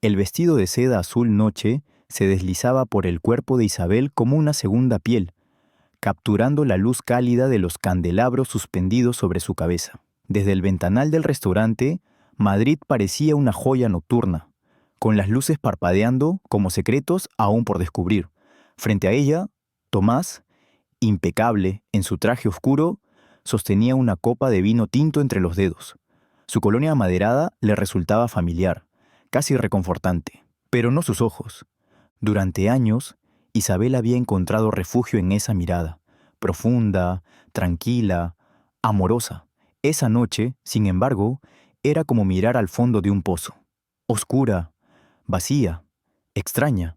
El vestido de seda azul noche se deslizaba por el cuerpo de Isabel como una segunda piel, capturando la luz cálida de los candelabros suspendidos sobre su cabeza. Desde el ventanal del restaurante, Madrid parecía una joya nocturna, con las luces parpadeando como secretos aún por descubrir. Frente a ella, Tomás, impecable en su traje oscuro, sostenía una copa de vino tinto entre los dedos. Su colonia amaderada le resultaba familiar, casi reconfortante, pero no sus ojos. Durante años, Isabel había encontrado refugio en esa mirada, profunda, tranquila, amorosa. Esa noche, sin embargo, era como mirar al fondo de un pozo. Oscura, vacía, extraña.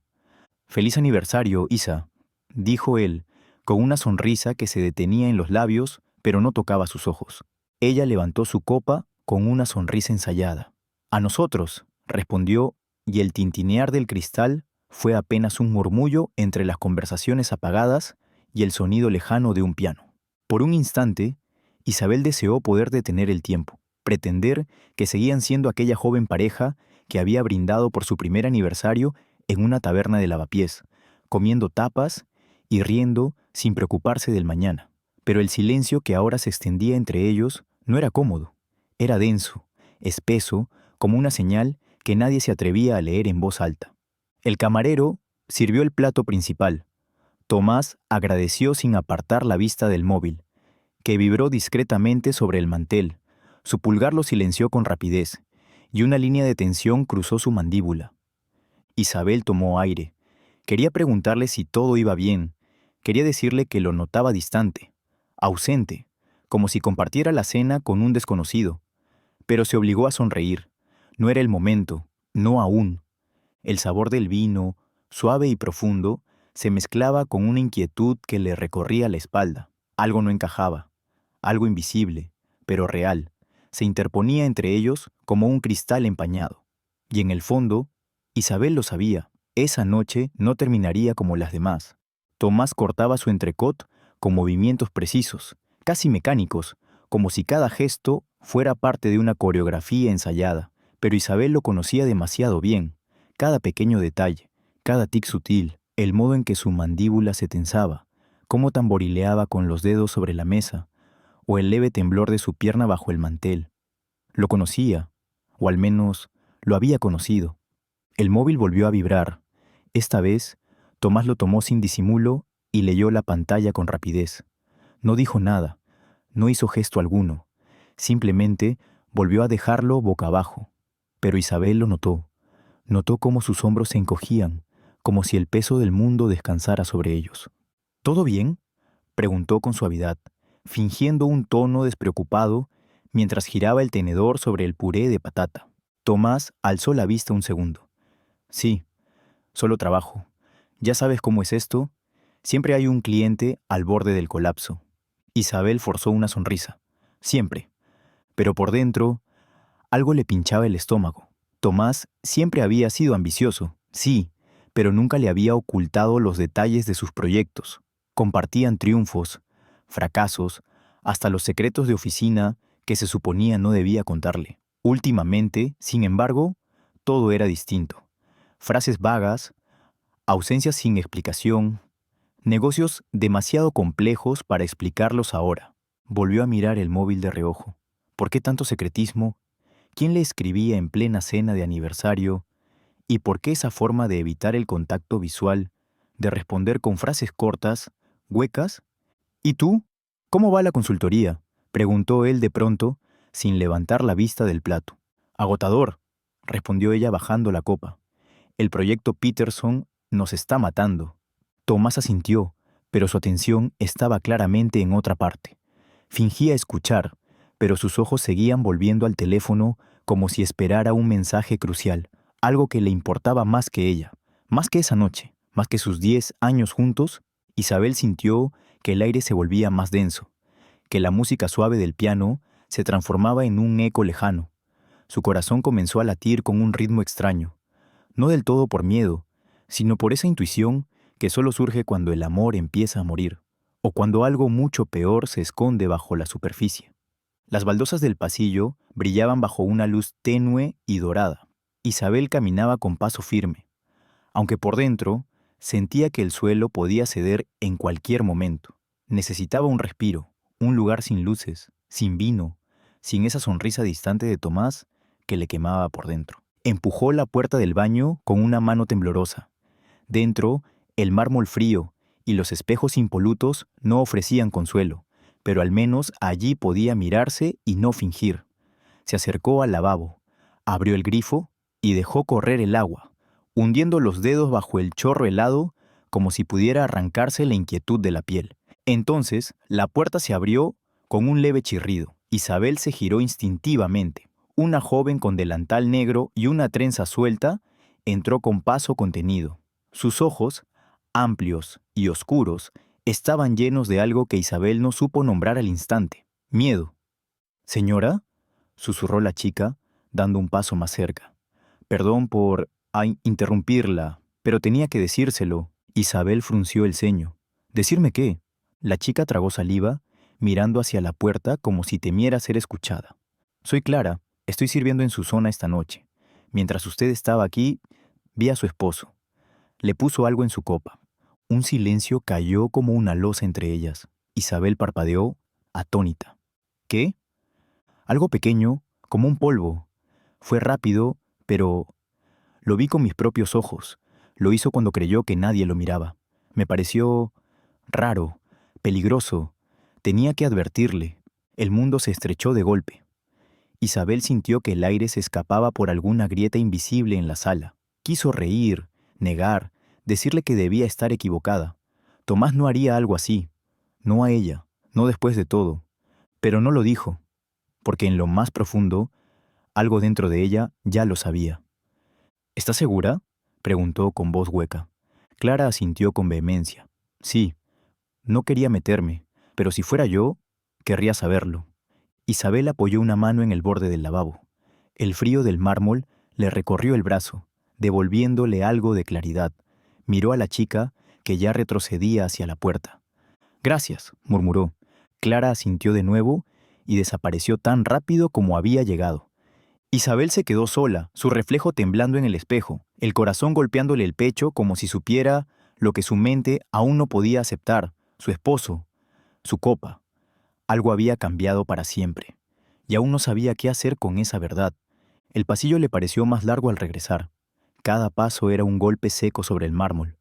«Feliz aniversario, Isa», dijo él, con una sonrisa que se detenía en los labios, pero no tocaba sus ojos. Ella levantó su copa con una sonrisa ensayada. «A nosotros», respondió, y el tintinear del cristal fue apenas un murmullo entre las conversaciones apagadas y el sonido lejano de un piano. Por un instante, Isabel deseó poder detener el tiempo, pretender que seguían siendo aquella joven pareja que había brindado por su primer aniversario en una taberna de Lavapiés, comiendo tapas y riendo sin preocuparse del mañana. Pero el silencio que ahora se extendía entre ellos no era cómodo, era denso, espeso, como una señal que nadie se atrevía a leer en voz alta. El camarero sirvió el plato principal. Tomás agradeció sin apartar la vista del móvil, que vibró discretamente sobre el mantel. Su pulgar lo silenció con rapidez, y una línea de tensión cruzó su mandíbula. Isabel tomó aire. Quería preguntarle si todo iba bien. Quería decirle que lo notaba distante, ausente, como si compartiera la cena con un desconocido. Pero se obligó a sonreír. No era el momento, no aún. El sabor del vino, suave y profundo, se mezclaba con una inquietud que le recorría la espalda. Algo no encajaba, algo invisible, pero real. Se interponía entre ellos como un cristal empañado. Y en el fondo, Isabel lo sabía, esa noche no terminaría como las demás. Tomás cortaba su entrecot con movimientos precisos, casi mecánicos, como si cada gesto fuera parte de una coreografía ensayada. Pero Isabel lo conocía demasiado bien. Cada pequeño detalle, cada tic sutil, el modo en que su mandíbula se tensaba, cómo tamborileaba con los dedos sobre la mesa, o el leve temblor de su pierna bajo el mantel. Lo conocía, o al menos lo había conocido. El móvil volvió a vibrar. Esta vez, Tomás lo tomó sin disimulo y leyó la pantalla con rapidez. No dijo nada, no hizo gesto alguno. Simplemente volvió a dejarlo boca abajo. Pero Isabel lo notó. Notó cómo sus hombros se encogían, como si el peso del mundo descansara sobre ellos. «¿Todo bien?», preguntó con suavidad, fingiendo un tono despreocupado mientras giraba el tenedor sobre el puré de patata. Tomás alzó la vista un segundo. «Sí, solo trabajo. Ya sabes cómo es esto. Siempre hay un cliente al borde del colapso». Isabel forzó una sonrisa. «Siempre». Pero por dentro, algo le pinchaba el estómago. Tomás siempre había sido ambicioso, sí, pero nunca le había ocultado los detalles de sus proyectos. Compartían triunfos, fracasos, hasta los secretos de oficina que se suponía no debía contarle. Últimamente, sin embargo, todo era distinto. Frases vagas, ausencias sin explicación, negocios demasiado complejos para explicarlos ahora. Volvió a mirar el móvil de reojo. ¿Por qué tanto secretismo? ¿Quién le escribía en plena cena de aniversario? ¿Y por qué esa forma de evitar el contacto visual, de responder con frases cortas, huecas? «¿Y tú? ¿Cómo va la consultoría?», preguntó él de pronto, sin levantar la vista del plato. «Agotador», respondió ella bajando la copa. «El proyecto Peterson nos está matando». Tomás asintió, pero su atención estaba claramente en otra parte. Fingía escuchar, pero sus ojos seguían volviendo al teléfono como si esperara un mensaje crucial, algo que le importaba más que ella, más que esa noche, más que sus 10 años juntos. Isabel sintió que el aire se volvía más denso, que la música suave del piano se transformaba en un eco lejano. Su corazón comenzó a latir con un ritmo extraño, no del todo por miedo, sino por esa intuición que solo surge cuando el amor empieza a morir, o cuando algo mucho peor se esconde bajo la superficie. Las baldosas del pasillo brillaban bajo una luz tenue y dorada. Isabel caminaba con paso firme, aunque por dentro sentía que el suelo podía ceder en cualquier momento. Necesitaba un respiro, un lugar sin luces, sin vino, sin esa sonrisa distante de Tomás que le quemaba por dentro. Empujó la puerta del baño con una mano temblorosa. Dentro, el mármol frío y los espejos impolutos no ofrecían consuelo, pero al menos allí podía mirarse y no fingir. Se acercó al lavabo, abrió el grifo y dejó correr el agua, hundiendo los dedos bajo el chorro helado como si pudiera arrancarse la inquietud de la piel. Entonces, la puerta se abrió con un leve chirrido. Isabel se giró instintivamente. Una joven con delantal negro y una trenza suelta entró con paso contenido. Sus ojos, amplios y oscuros, estaban llenos de algo que Isabel no supo nombrar al instante. Miedo. «¿Señora?», susurró la chica, dando un paso más cerca. «Perdón por interrumpirla, pero tenía que decírselo». Isabel frunció el ceño. «¿Decirme qué?». La chica tragó saliva, mirando hacia la puerta como si temiera ser escuchada. «Soy Clara, estoy sirviendo en su zona esta noche. Mientras usted estaba aquí, vi a su esposo. Le puso algo en su copa». Un silencio cayó como una losa entre ellas. Isabel parpadeó, atónita. «¿Qué?». «Algo pequeño, como un polvo. Fue rápido, pero lo vi con mis propios ojos. Lo hizo cuando creyó que nadie lo miraba. Me pareció raro, peligroso. Tenía que advertirle». El mundo se estrechó de golpe. Isabel sintió que el aire se escapaba por alguna grieta invisible en la sala. Quiso reír, negar, decirle que debía estar equivocada. Tomás no haría algo así. No a ella, no después de todo. Pero no lo dijo, porque en lo más profundo, algo dentro de ella ya lo sabía. «¿Estás segura?», preguntó con voz hueca. Clara asintió con vehemencia. «Sí, no quería meterme, pero si fuera yo, querría saberlo». Isabel apoyó una mano en el borde del lavabo. El frío del mármol le recorrió el brazo, devolviéndole algo de claridad. Miró a la chica, que ya retrocedía hacia la puerta. «Gracias», murmuró. Clara asintió de nuevo y desapareció tan rápido como había llegado. Isabel se quedó sola, su reflejo temblando en el espejo, el corazón golpeándole el pecho como si supiera lo que su mente aún no podía aceptar: su esposo, su copa. Algo había cambiado para siempre, y aún no sabía qué hacer con esa verdad. El pasillo le pareció más largo al regresar. Cada paso era un golpe seco sobre el mármol.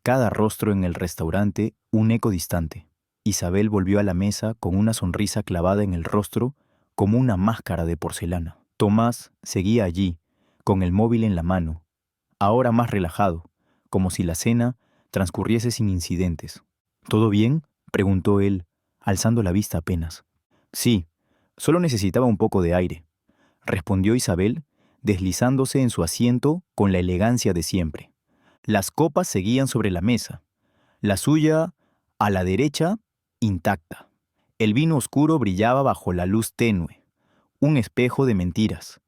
Cada rostro en el restaurante un eco distante. Isabel volvió a la mesa con una sonrisa clavada en el rostro como una máscara de porcelana. Tomás seguía allí, con el móvil en la mano, ahora más relajado, como si la cena transcurriese sin incidentes. «¿Todo bien?», preguntó él, alzando la vista apenas. «Sí, solo necesitaba un poco de aire», respondió Isabel, deslizándose en su asiento con la elegancia de siempre. Las copas seguían sobre la mesa, la suya, a la derecha, intacta. El vino oscuro brillaba bajo la luz tenue, un espejo de mentiras.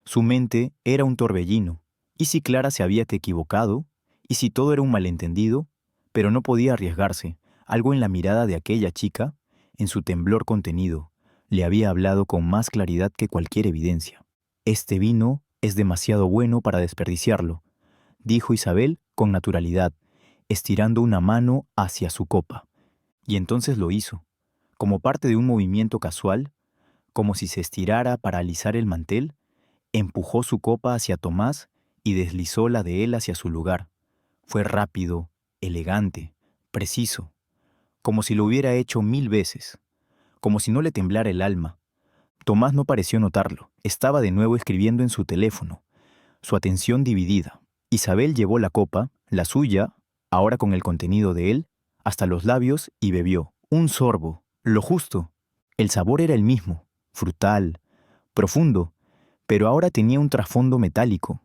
Su mente era un torbellino. ¿Y si Clara se había equivocado? ¿Y si todo era un malentendido? Pero no podía arriesgarse. Algo en la mirada de aquella chica, en su temblor contenido, le había hablado con más claridad que cualquier evidencia. «Este vino es demasiado bueno para desperdiciarlo», dijo Isabel con naturalidad, estirando una mano hacia su copa. Y entonces lo hizo, como parte de un movimiento casual, como si se estirara para alisar el mantel. Empujó su copa hacia Tomás y deslizó la de él hacia su lugar. Fue rápido, elegante, preciso, como si lo hubiera hecho 1000 veces, como si no le temblara el alma. Tomás no pareció notarlo. Estaba de nuevo escribiendo en su teléfono, su atención dividida. Isabel llevó la copa, la suya, ahora con el contenido de él, hasta los labios y bebió. Un sorbo, lo justo. El sabor era el mismo, frutal, profundo, pero ahora tenía un trasfondo metálico,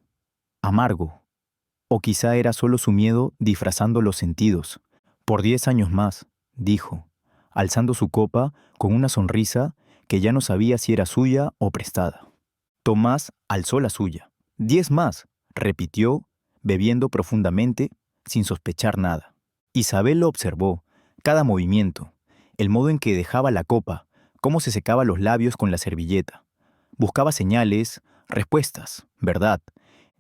amargo. O quizá era solo su miedo disfrazando los sentidos. «Por 10 años más», dijo, alzando su copa con una sonrisa que ya no sabía si era suya o prestada. Tomás alzó la suya. «10 más», repitió, bebiendo profundamente, sin sospechar nada. Isabel lo observó, cada movimiento, el modo en que dejaba la copa, cómo se secaba los labios con la servilleta. Buscaba señales, respuestas, verdad,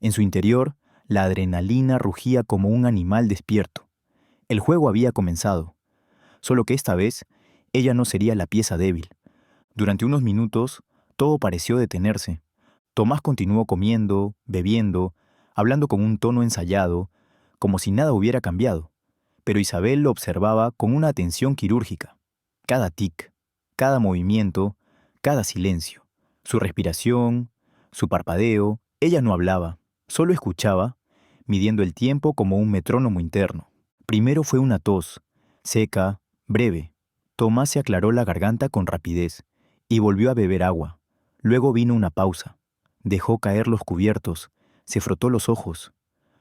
En su interior, la adrenalina rugía como un animal despierto. El juego había comenzado, solo que esta vez ella no sería la pieza débil. Durante unos minutos, todo pareció detenerse. Tomás continuó comiendo, bebiendo, hablando con un tono ensayado, como si nada hubiera cambiado. Pero Isabel lo observaba con una atención quirúrgica. Cada tic, cada movimiento, cada silencio. Su respiración, su parpadeo. Ella no hablaba, solo escuchaba, midiendo el tiempo como un metrónomo interno. Primero fue una tos, seca, breve. Tomás se aclaró la garganta con rapidez y volvió a beber agua. Luego vino una pausa. Dejó caer los cubiertos, se frotó los ojos.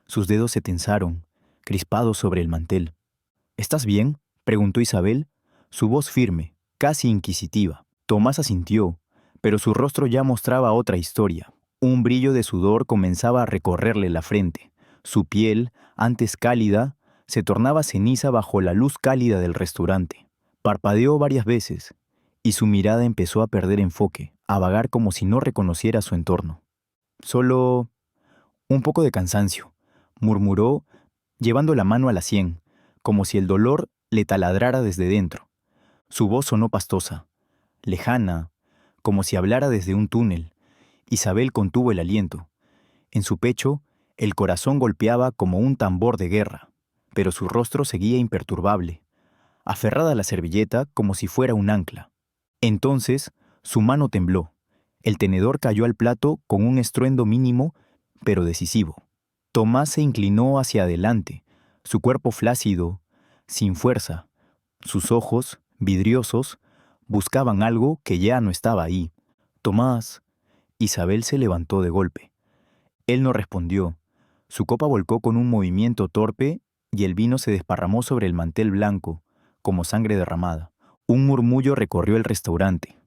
Sus dedos se tensaron, crispados sobre el mantel. ¿Estás bien?, preguntó Isabel, su voz firme, casi inquisitiva. Tomás asintió, pero su rostro ya mostraba otra historia. Un brillo de sudor comenzaba a recorrerle la frente. Su piel, antes cálida, se tornaba ceniza bajo la luz cálida del restaurante. Parpadeó varias veces, y su mirada empezó a perder enfoque, a vagar como si no reconociera su entorno. Solo un poco de cansancio, murmuró, llevando la mano a la sien, como si el dolor le taladrara desde dentro. Su voz sonó pastosa, lejana, como si hablara desde un túnel. Isabel contuvo el aliento. En su pecho, el corazón golpeaba como un tambor de guerra, pero su rostro seguía imperturbable, aferrada a la servilleta como si fuera un ancla. Entonces, su mano tembló. El tenedor cayó al plato con un estruendo mínimo, pero decisivo. Tomás se inclinó hacia adelante, su cuerpo flácido, sin fuerza. Sus ojos, vidriosos, buscaban algo que ya no estaba ahí. Tomás. Isabel se levantó de golpe. Él no respondió. Su copa volcó con un movimiento torpe y el vino se desparramó sobre el mantel blanco, como sangre derramada. Un murmullo recorrió el restaurante.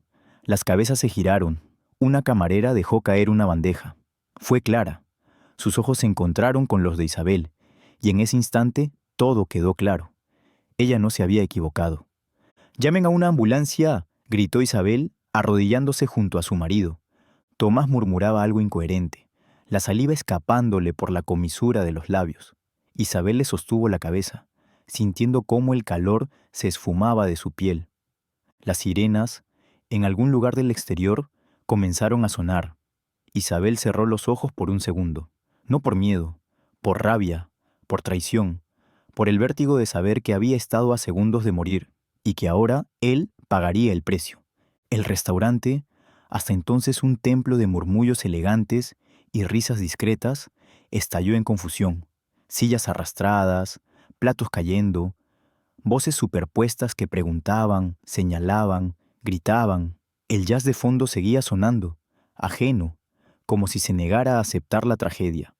Las cabezas se giraron. Una camarera dejó caer una bandeja. Fue Clara. Sus ojos se encontraron con los de Isabel, y en ese instante todo quedó claro. Ella no se había equivocado. «¡Llamen a una ambulancia!», gritó Isabel, arrodillándose junto a su marido. Tomás murmuraba algo incoherente, la saliva escapándole por la comisura de los labios. Isabel le sostuvo la cabeza, sintiendo cómo el calor se esfumaba de su piel. Las sirenas, en algún lugar del exterior, comenzaron a sonar. Isabel cerró los ojos por un segundo, no por miedo, por rabia, por traición, por el vértigo de saber que había estado a segundos de morir y que ahora él pagaría el precio. El restaurante, hasta entonces un templo de murmullos elegantes y risas discretas, estalló en confusión. Sillas arrastradas, platos cayendo, voces superpuestas que preguntaban, señalaban, gritaban. El jazz de fondo seguía sonando, ajeno, como si se negara a aceptar la tragedia.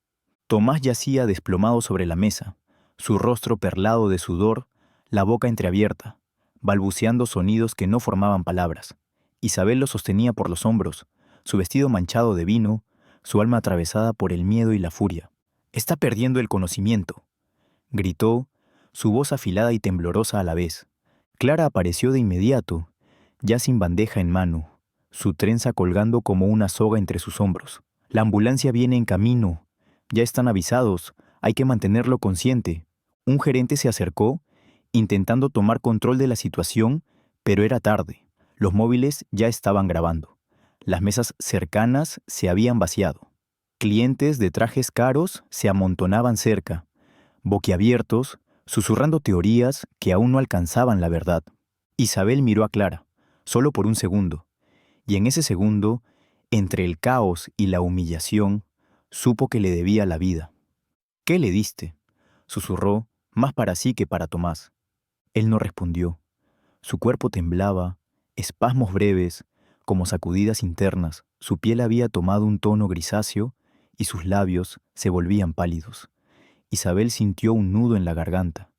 Tomás yacía desplomado sobre la mesa, su rostro perlado de sudor, la boca entreabierta, balbuceando sonidos que no formaban palabras. Isabel lo sostenía por los hombros, su vestido manchado de vino, su alma atravesada por el miedo y la furia. «Está perdiendo el conocimiento», gritó, su voz afilada y temblorosa a la vez. Clara apareció de inmediato, ya sin bandeja en mano, su trenza colgando como una soga entre sus hombros. «La ambulancia viene en camino. Ya están avisados. Hay que mantenerlo consciente». Un gerente se acercó, intentando tomar control de la situación, pero era tarde. Los móviles ya estaban grabando. Las mesas cercanas se habían vaciado. Clientes de trajes caros se amontonaban cerca, boquiabiertos, susurrando teorías que aún no alcanzaban la verdad. Isabel miró a Clara, solo por un segundo, y en ese segundo, entre el caos y la humillación, supo que le debía la vida. «¿Qué le diste?», susurró, más para sí que para Tomás. Él no respondió. Su cuerpo temblaba, espasmos breves, como sacudidas internas. Su piel había tomado un tono grisáceo y sus labios se volvían pálidos. Isabel sintió un nudo en la garganta.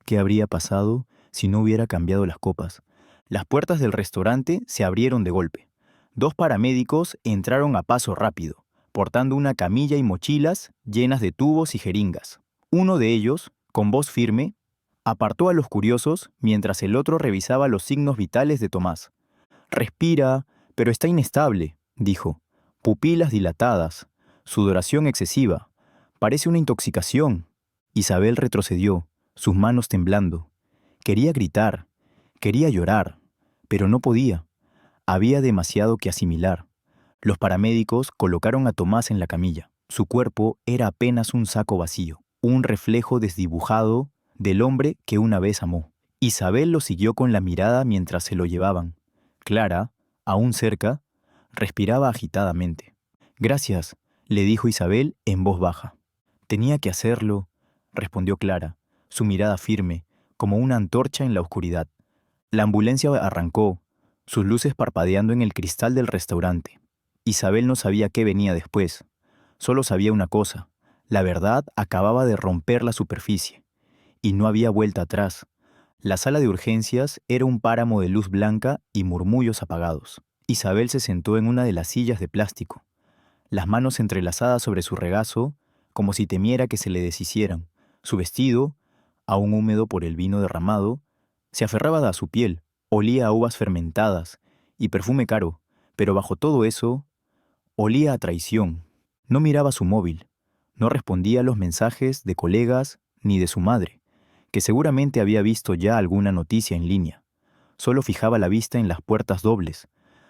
¿Qué habría pasado si no hubiera cambiado las copas? Las puertas del restaurante se abrieron de golpe. 2 paramédicos entraron a paso rápido, portando una camilla y mochilas llenas de tubos y jeringas. Uno de ellos, con voz firme, apartó a los curiosos mientras el otro revisaba los signos vitales de Tomás. «Respira, pero está inestable», dijo. «Pupilas dilatadas, Sudoración excesiva. Parece una intoxicación. Isabel retrocedió, sus manos temblando. Quería gritar, quería llorar, pero no podía. Había demasiado que asimilar. Los paramédicos colocaron a Tomás en la camilla. Su cuerpo era apenas un saco vacío, un reflejo desdibujado del hombre que una vez amó. Isabel lo siguió con la mirada mientras se lo llevaban. Clara, aún cerca, respiraba agitadamente. «Gracias», le dijo Isabel en voz baja. «Tenía que hacerlo», respondió Clara, su mirada firme, como una antorcha en la oscuridad. La ambulancia arrancó, sus luces parpadeando en el cristal del restaurante. Isabel no sabía qué venía después. Solo sabía una cosa: la verdad acababa de romper la superficie. Y no había vuelta atrás. La sala de urgencias era un páramo de luz blanca y murmullos apagados. Isabel se sentó en una de las sillas de plástico, las manos entrelazadas sobre su regazo, como si temiera que se le deshicieran. Su vestido, aún húmedo por el vino derramado, se aferraba a su piel, olía a uvas fermentadas y perfume caro, pero bajo todo eso, olía a traición. No miraba su móvil, no respondía a los mensajes de colegas ni de su madre, que seguramente había visto ya alguna noticia en línea. Solo fijaba la vista en las puertas dobles,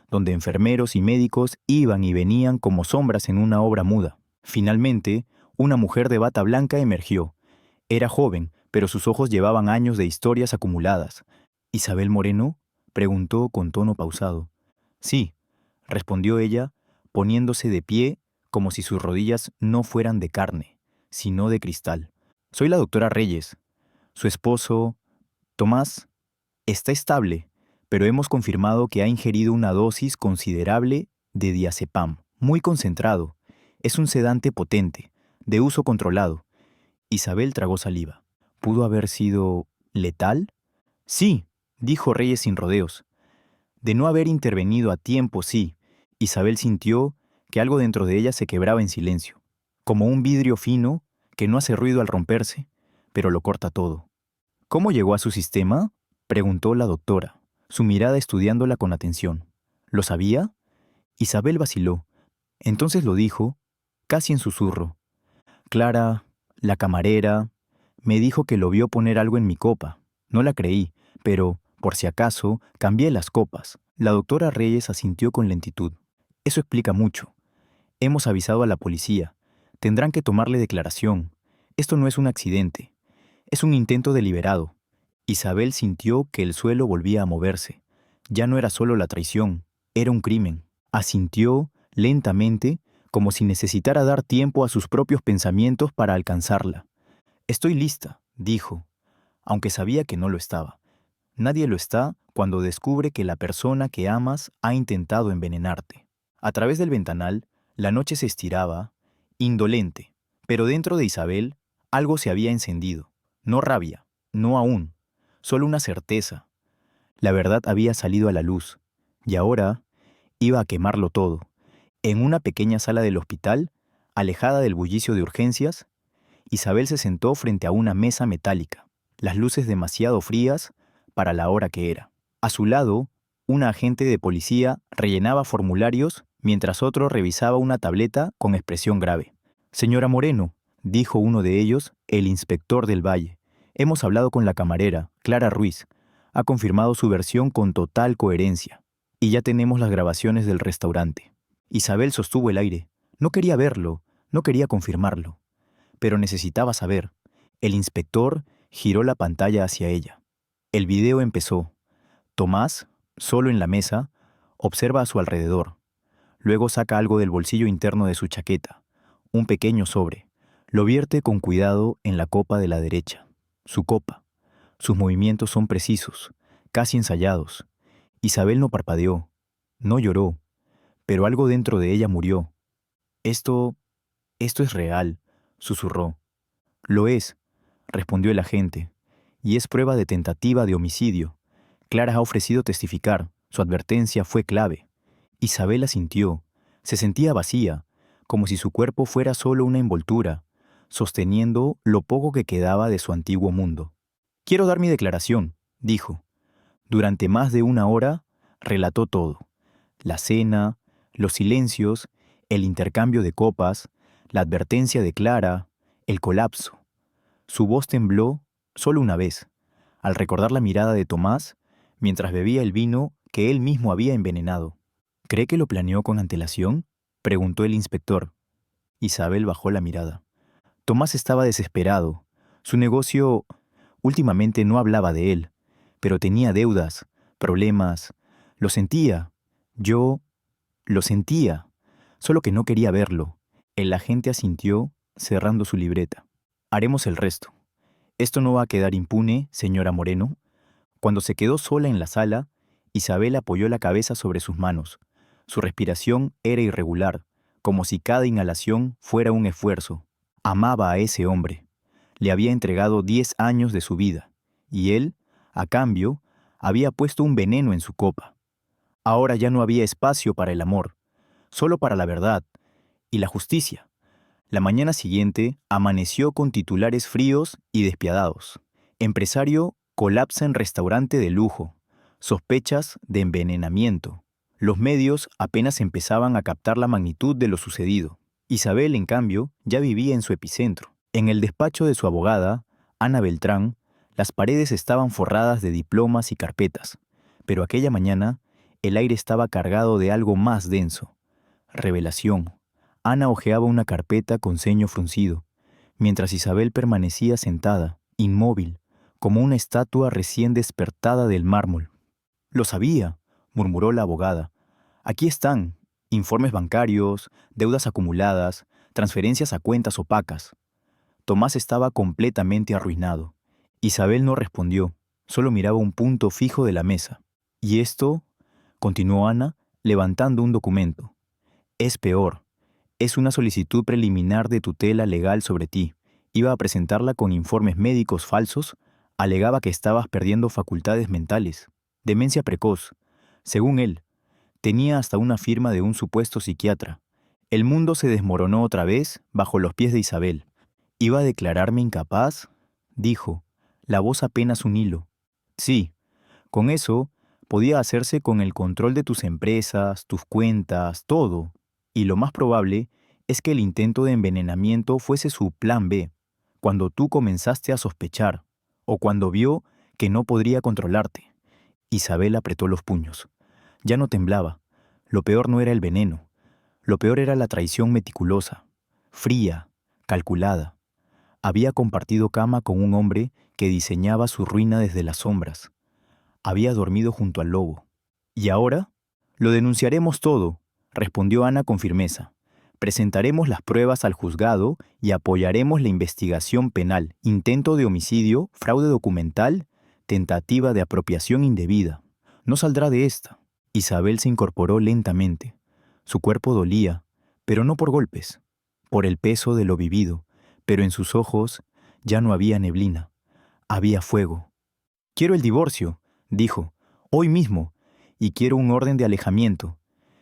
donde enfermeros y médicos iban y venían como sombras en una obra muda. Finalmente, una mujer de bata blanca emergió. Era joven, pero sus ojos llevaban años de historias acumuladas. «¿Isabel Moreno?», preguntó con tono pausado. «Sí», respondió ella, poniéndose de pie como si sus rodillas no fueran de carne, sino de cristal. «Soy la doctora Reyes. Su esposo, Tomás, está estable, pero hemos confirmado que ha ingerido una dosis considerable de diazepam, muy concentrado. Es un sedante potente, de uso controlado». Isabel tragó saliva. «¿Pudo haber sido letal?». «Sí», dijo Reyes sin rodeos. «De no haber intervenido a tiempo, sí». Isabel sintió que algo dentro de ella se quebraba en silencio, como un vidrio fino que no hace ruido al romperse, pero lo corta todo. «¿Cómo llegó a su sistema?», preguntó la doctora, su mirada estudiándola con atención. «¿Lo sabía?». Isabel vaciló. Entonces lo dijo, casi en susurro. «Clara, la camarera, me dijo que lo vio poner algo en mi copa. No la creí, pero, por si acaso, cambié las copas». La doctora Reyes asintió con lentitud. «Eso explica mucho. Hemos avisado a la policía. Tendrán que tomarle declaración. Esto no es un accidente. Es un intento deliberado». Isabel sintió que el suelo volvía a moverse. Ya no era solo la traición, era un crimen. Asintió, lentamente, como si necesitara dar tiempo a sus propios pensamientos para alcanzarla. «Estoy lista», dijo, aunque sabía que no lo estaba. Nadie lo está cuando descubre que la persona que amas ha intentado envenenarte. A través del ventanal, la noche se estiraba, indolente, pero dentro de Isabel algo se había encendido. No rabia, no aún, solo una certeza. La verdad había salido a la luz, y ahora iba a quemarlo todo. En una pequeña sala del hospital, alejada del bullicio de urgencias, Isabel se sentó frente a una mesa metálica, las luces demasiado frías para la hora que era. A su lado, un agente de policía rellenaba formularios mientras otro revisaba una tableta con expresión grave. «Señora Moreno», dijo uno de ellos, el inspector del Valle, «hemos hablado con la camarera, Clara Ruiz. Ha confirmado su versión con total coherencia. Y ya tenemos las grabaciones del restaurante». Isabel sostuvo el aire. No quería verlo, no quería confirmarlo. Pero necesitaba saber. El inspector giró la pantalla hacia ella. El video empezó. Tomás, solo en la mesa, observa a su alrededor. Luego saca algo del bolsillo interno de su chaqueta, un pequeño sobre. Lo vierte con cuidado en la copa de la derecha. Su copa. Sus movimientos son precisos, casi ensayados. Isabel no parpadeó, no lloró, pero algo dentro de ella murió. Esto es real», susurró. «Lo es», respondió el agente, «y es prueba de tentativa de homicidio. Clara ha ofrecido testificar, su advertencia fue clave». Isabel asintió, se sentía vacía, como si su cuerpo fuera solo una envoltura, sosteniendo lo poco que quedaba de su antiguo mundo. «Quiero dar mi declaración», dijo. Durante más de una hora, relató todo. La cena, los silencios, el intercambio de copas, la advertencia de Clara, el colapso. Su voz tembló solo una vez, al recordar la mirada de Tomás mientras bebía el vino que él mismo había envenenado. ¿Cree que lo planeó con antelación?, preguntó el inspector. Isabel bajó la mirada. Tomás estaba desesperado. Su negocio últimamente no hablaba de él, pero tenía deudas, problemas. Lo sentía. Yo lo sentía, solo que no quería verlo. El agente asintió, cerrando su libreta. Haremos el resto. Esto no va a quedar impune, señora Moreno. Cuando se quedó sola en la sala, Isabel apoyó la cabeza sobre sus manos. Su respiración era irregular, como si cada inhalación fuera un esfuerzo. Amaba a ese hombre. Le había entregado 10 años de su vida, y él, a cambio, había puesto un veneno en su copa. Ahora ya no había espacio para el amor, solo para la verdad y la justicia. La mañana siguiente amaneció con titulares fríos y despiadados. Empresario colapsa en restaurante de lujo. Sospechas de envenenamiento. Los medios apenas empezaban a captar la magnitud de lo sucedido. Isabel, en cambio, ya vivía en su epicentro. En el despacho de su abogada, Ana Beltrán, las paredes estaban forradas de diplomas y carpetas, pero aquella mañana el aire estaba cargado de algo más denso. Revelación. Ana hojeaba una carpeta con ceño fruncido, mientras Isabel permanecía sentada, inmóvil, como una estatua recién despertada del mármol. «Lo sabía», murmuró la abogada. «Aquí están, informes bancarios, deudas acumuladas, transferencias a cuentas opacas». Tomás estaba completamente arruinado. Isabel no respondió, solo miraba un punto fijo de la mesa. «¿Y esto?», continuó Ana, levantando un documento. «Es peor. Es una solicitud preliminar de tutela legal sobre ti. Iba a presentarla con informes médicos falsos. Alegaba que estabas perdiendo facultades mentales. Demencia precoz. Según él, tenía hasta una firma de un supuesto psiquiatra. El mundo se desmoronó otra vez bajo los pies de Isabel. ¿Iba a declararme incapaz?», dijo, la voz apenas un hilo. «Sí, con eso podía hacerse con el control de tus empresas, tus cuentas, todo. Y lo más probable es que el intento de envenenamiento fuese su plan B, cuando tú comenzaste a sospechar, o cuando vio que no podría controlarte». Isabel apretó los puños. Ya no temblaba. Lo peor no era el veneno. Lo peor era la traición meticulosa, fría, calculada. Había compartido cama con un hombre que diseñaba su ruina desde las sombras. Había dormido junto al lobo. «¿Y ahora? Lo denunciaremos todo», respondió Ana con firmeza. «Presentaremos las pruebas al juzgado y apoyaremos la investigación penal, intento de homicidio, fraude documental, tentativa de apropiación indebida. No saldrá de esta». Isabel se incorporó lentamente. Su cuerpo dolía, pero no por golpes, por el peso de lo vivido, pero en sus ojos ya no había neblina, había fuego. «Quiero el divorcio», dijo, «hoy mismo, y quiero un orden de alejamiento,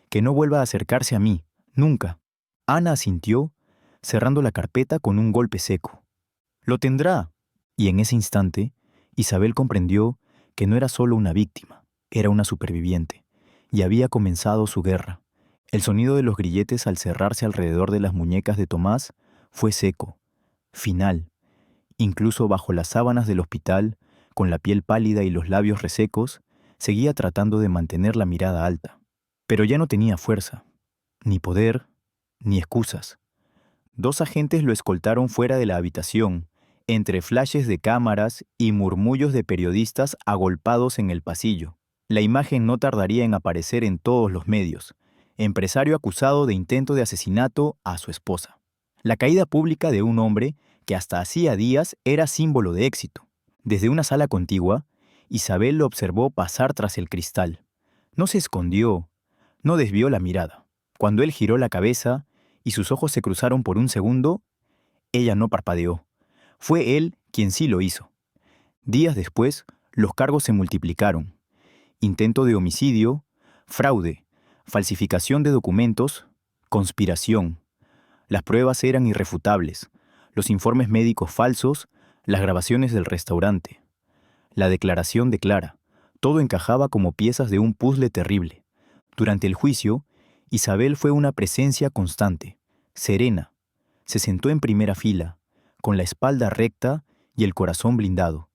que no vuelva a acercarse a mí, nunca». Ana asintió, cerrando la carpeta con un golpe seco. «Lo tendrá». Y en ese instante, Isabel comprendió que no era solo una víctima, era una superviviente, y había comenzado su guerra. El sonido de los grilletes al cerrarse alrededor de las muñecas de Tomás fue seco, final. Incluso bajo las sábanas del hospital, con la piel pálida y los labios resecos, seguía tratando de mantener la mirada alta. Pero ya no tenía fuerza, ni poder, ni excusas. 2 agentes lo escoltaron fuera de la habitación, entre flashes de cámaras y murmullos de periodistas agolpados en el pasillo. La imagen no tardaría en aparecer en todos los medios. Empresario acusado de intento de asesinato a su esposa. La caída pública de un hombre que hasta hacía días era símbolo de éxito. Desde una sala contigua, Isabel lo observó pasar tras el cristal. No se escondió, no desvió la mirada. Cuando él giró la cabeza y sus ojos se cruzaron por un segundo, ella no parpadeó. Fue él quien sí lo hizo. Días después, los cargos se multiplicaron. Intento de homicidio, fraude, falsificación de documentos, conspiración. Las pruebas eran irrefutables. Los informes médicos falsos, las grabaciones del restaurante. La declaración de Clara. Todo encajaba como piezas de un puzzle terrible. Durante el juicio, Isabel fue una presencia constante, serena. Se sentó en primera fila, con la espalda recta y el corazón blindado.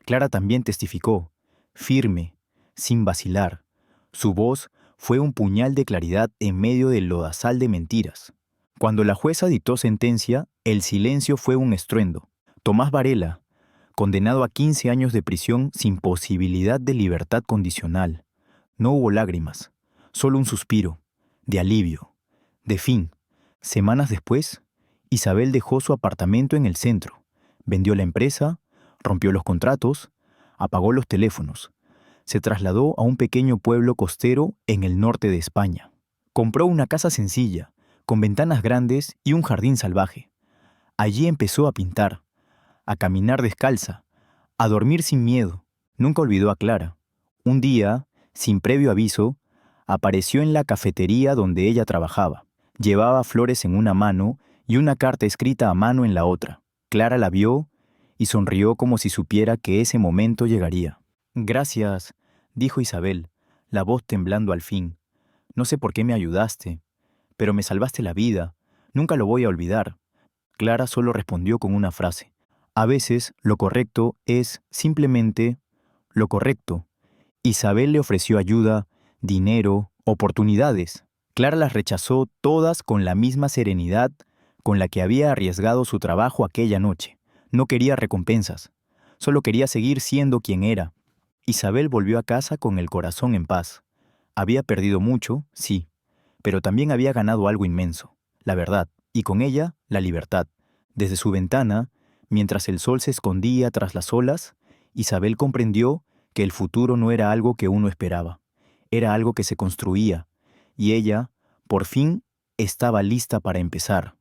Clara también testificó, firme, sin vacilar. Su voz fue un puñal de claridad en medio del lodazal de mentiras. Cuando la jueza dictó sentencia, el silencio fue un estruendo. Tomás Varela, condenado a 15 años de prisión sin posibilidad de libertad condicional. No hubo lágrimas, solo un suspiro, de alivio, de fin. Semanas después, Isabel dejó su apartamento en el centro, vendió la empresa, rompió los contratos, apagó los teléfonos. Se trasladó a un pequeño pueblo costero en el norte de España. Compró una casa sencilla, con ventanas grandes y un jardín salvaje. Allí empezó a pintar, a caminar descalza, a dormir sin miedo. Nunca olvidó a Clara. Un día, sin previo aviso, apareció en la cafetería donde ella trabajaba. Llevaba flores en una mano y una carta escrita a mano en la otra. Clara la vio y sonrió como si supiera que ese momento llegaría. «Gracias», dijo Isabel, la voz temblando al fin. «No sé por qué me ayudaste, pero me salvaste la vida. Nunca lo voy a olvidar». Clara solo respondió con una frase. A veces lo correcto es simplemente lo correcto. Isabel le ofreció ayuda, dinero, oportunidades. Clara las rechazó todas con la misma serenidad con la que había arriesgado su trabajo aquella noche. No quería recompensas, solo quería seguir siendo quien era. Isabel volvió a casa con el corazón en paz. Había perdido mucho, sí, pero también había ganado algo inmenso, la verdad, y con ella, la libertad. Desde su ventana, mientras el sol se escondía tras las olas, Isabel comprendió que el futuro no era algo que uno esperaba, era algo que se construía, y ella, por fin, estaba lista para empezar.